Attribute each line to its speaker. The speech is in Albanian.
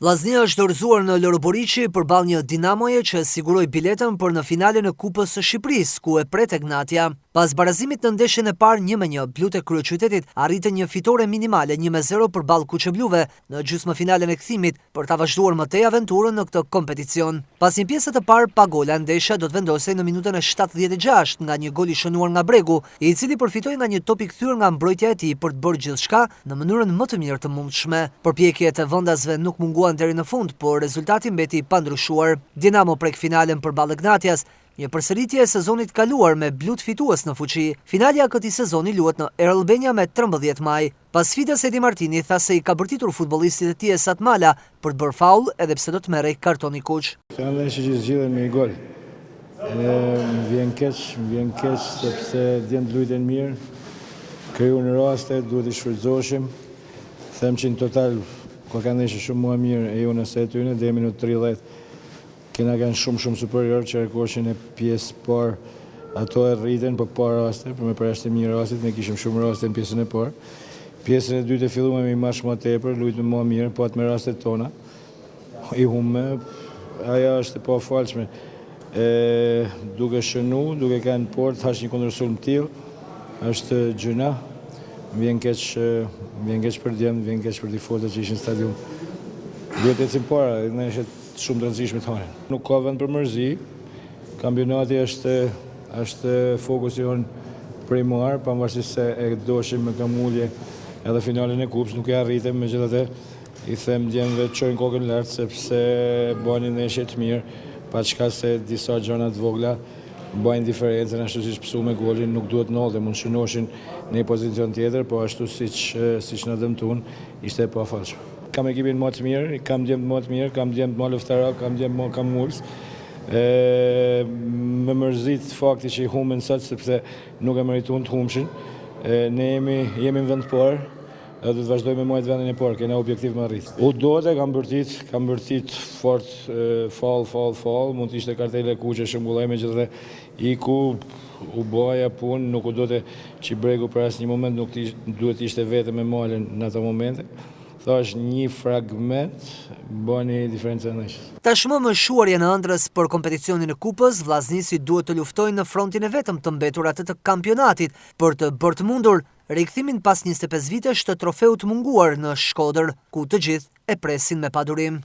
Speaker 1: Vllaznia është dorëzuar në Loroboriçi përballë një Dinamoje që siguroi biletën për në finalen e Kupës së Shqipërisë, ku e pret Egnatia. Pas barazimit në ndeshjen e parë 1-1, blut e kryeqytetit arritën një fitore minimale 1-0 përballë kuqebluve në gjysmëfinalen e kthimit për ta vazhduar më tej aventurën në këtë kompeticion. Pas një pjese të parë pa gola, ndeshja do të vendosej në minutën e 76 nga një gol i shënuar nga Bregu, i cili përfitoi nga një top i kthyer nga mbrojtja e tij për të bërë gjithçka në mënyrën më të mirë të mundshme. Përpjekjet e vendasve nuk munguan deri në fund, por rezultati mbeti pa ndryshuar. Dinamo prek finalen përballë Egnatias, një përsëritje e sezonit kaluar me blut fitues në fuqi. Finalja këtij sezoni luhet në Air Albania me 13 maj. Pas sfidës Edi Martini tha se i ka bërtitur futbollistit e tij Satmala për të bërë faul edhe pse do të merrej karton i kuq.
Speaker 2: Finalja që zgjidhen me gol. Më vjen keq sepse djem luajtën mirë. Krijuan raste, duhet i shfrytëzoshim. Them që në total kur kanë ndeshje shumë më mirë e unë se tyne, dhe minut 30 kena kanë shumë superior që rekoshin e pjesë parë ato e rriten për parë raste, për me përjashtim një rastit, ne kishim shumë raste në pjesën e parë. Pjesën e dytë e filluam me mash më tepër, luajtëm më mirë, po atë me rastet tona. I humbë, ajo është e pafalshme. Duke shënu, duke kanë port, hash një kundërsulm tillë, është gjëna. Vjen keq për djemë, vjen keq për tifozët që ishin në stadium. Duhet e ecim para, ne është shumë të rëndësishme të hanin. Nuk ka vend për mërzi, kampionati është fokusi jonë primar, pavarësisht se e doshim me kamullje edhe finalen e kupës, nuk e arritëm, megjithatë i them djemëve të çojnë kokën lart sepse bënin ndeshje të mirë, pa çka se disa gjëra të vogla bëjnë diferencën, ashtu siç pësu me golin, nuk duhet nollë, mund shënoshin në një pozicion tjetër, po ashtu siç na dëmtuan, ishte e pafalshme. Kam ekipin më të mirë, kam djemë më të mirë, kam djemë më luftarak, kam djemë më kamullës. Më mërzit fakti që i humben sot, sepse nuk e merituan të humshin. Ne jemi në vend parë, edhe do të vazhdojmë me majtë vendin e parë, kena objektiv më rritë. U dote, kam bërtit fort fall, mund të ishte kartele kuqe shëmbullaj me gjithë dhe iku, u baja punë, nuk u dote që Bregu për asë një moment nuk duhet ishte vete me malen në ato momente. Thash një fragment, bëni diferencë në ishës.
Speaker 1: Tashmë më shuarje në ëndrës për kompeticionin e kupës, vllaznisi duhet të luftojnë në frontin e vetëm të mbetur atë të kampionatit për të bërë të mundur rikthimin pas 25 vitesh të trofeut munguar në Shkodër, ku të gjithë e presin me padurim.